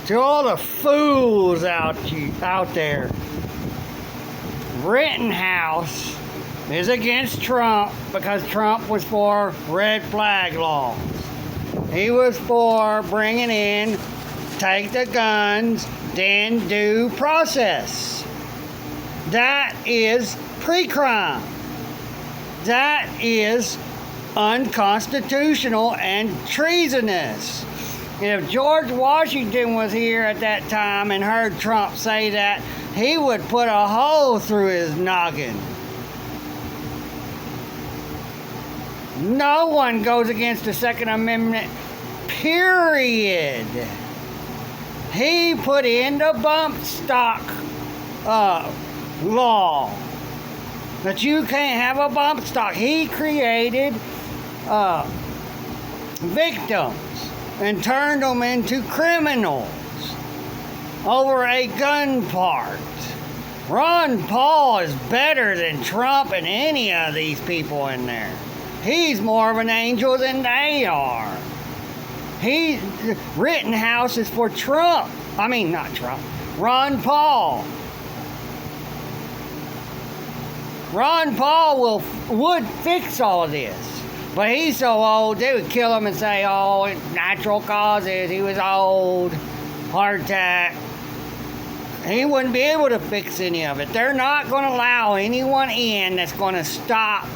To all the fools out there, Rittenhouse is against Trump because Trump was for red flag laws. He was for bringing in, take the guns, then due process. That is pre-crime. That is unconstitutional and treasonous. If George Washington was here at that time and heard Trump say that, he would put a hole through his noggin. No one goes against the Second Amendment, period. He put in the bump stock law that you can't have a bump stock. He created victims and turned them into criminals over a gun part. Ron Paul is better than Trump and any of these people in there. He's more of an angel than they are. Rittenhouse is for Trump. I mean, not Trump. Ron Paul. Ron Paul would fix all of this. But he's so old, they would kill him and say, oh, it's natural causes. He was old, heart attack. He wouldn't be able to fix any of it. They're not going to allow anyone in that's going to stop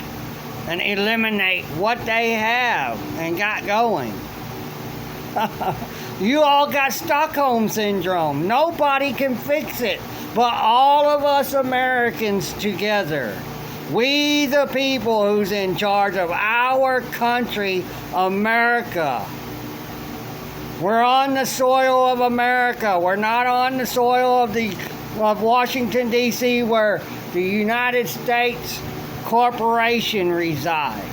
and eliminate what they have and got going. You all got Stockholm Syndrome. Nobody can fix it but all of us Americans together. We the people who's in charge of our country, America. We're on the soil of America. We're not on the soil of Washington, D.C., where the United States Corporation resides.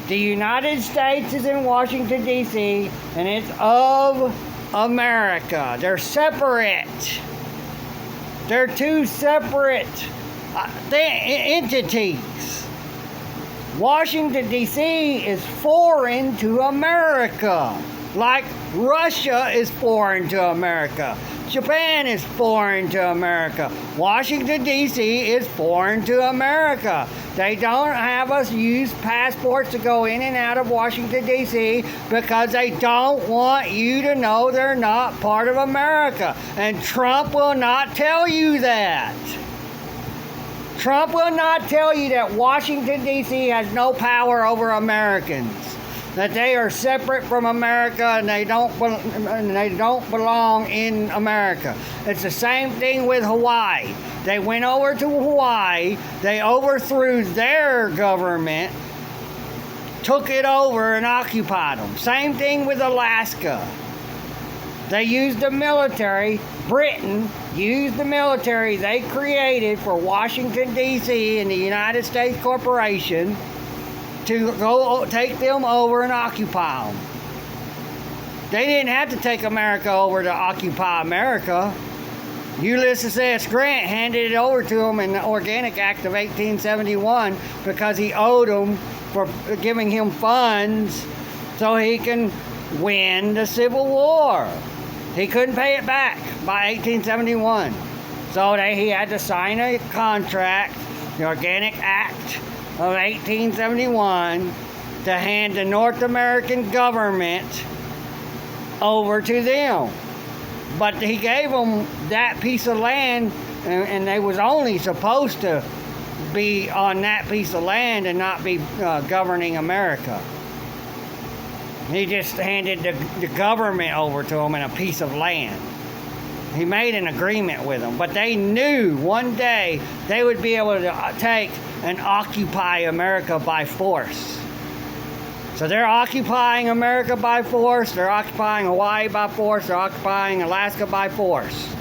The United States is in Washington, D.C., and it's of America. They're separate. They're two separate entities. Washington, D.C. is foreign to America, like Russia is foreign to America. Japan is foreign to America. Washington, D.C. is foreign to America. They don't have us use passports to go in and out of Washington, D.C. because they don't want you to know they're not part of America. And Trump will not tell you that. Trump will not tell you that Washington, D.C. has no power over Americans, that they are separate from America and they don't belong in America. It's the same thing with Hawaii. They went over to Hawaii, they overthrew their government, took it over and occupied them. Same thing with Alaska. They used the military. Britain used the military they created for Washington, D.C. and the United States Corporation to go take them over and occupy them. They didn't have to take America over to occupy America. Ulysses S. Grant handed it over to them in the Organic Act of 1871 because he owed them for giving him funds so he can win the Civil War. He couldn't pay it back by 1871. So he had to sign a contract, the Organic Act of 1871, to hand the North American government over to them. But he gave them that piece of land, and they was only supposed to be on that piece of land and not be governing America. He just handed the government over to them in a piece of land. He made an agreement with them, but they knew one day they would be able to take and occupy America by force. So they're occupying America by force, they're occupying Hawaii by force, they're occupying Alaska by force.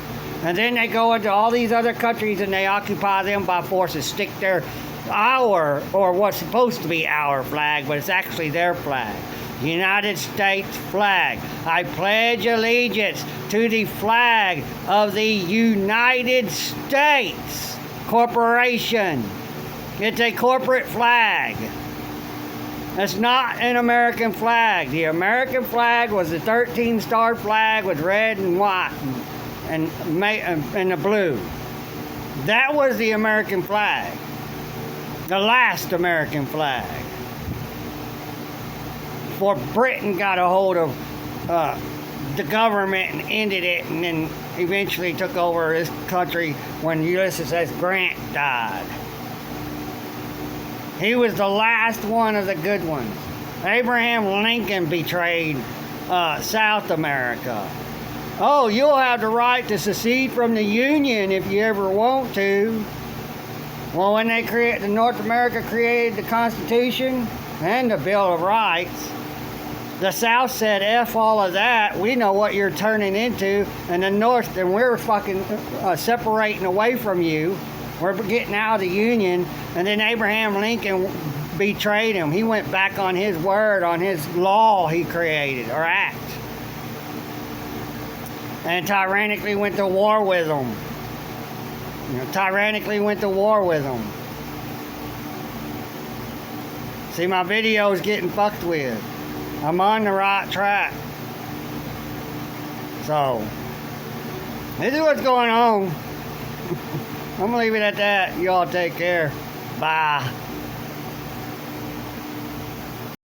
And then they go into all these other countries and they occupy them by force and stick or what's supposed to be our flag, but it's actually their flag. United States flag. I pledge allegiance to the flag of the United States Corporation. It's a corporate flag. That's not an American flag. The American flag was the 13-star flag with red and white and the blue. That was the American flag. The last American flag. Before Britain got a hold of the government and ended it, and then eventually took over this country when Ulysses S. Grant died. He was the last one of the good ones. Abraham Lincoln betrayed South America. Oh, you'll have the right to secede from the Union if you ever want to. Well, when North America created the Constitution and the Bill of Rights, the South said, F all of that, we know what you're turning into, and the North, and we're fucking separating away from you. We're getting out of the Union. And then Abraham Lincoln betrayed him. He went back on his word, on his law he created, or act. And tyrannically went to war with them. Tyrannically went to war with them. See, my video's getting fucked with. I'm on the right track. So, this is what's going on. I'm going to leave it at that. Y'all take care. Bye.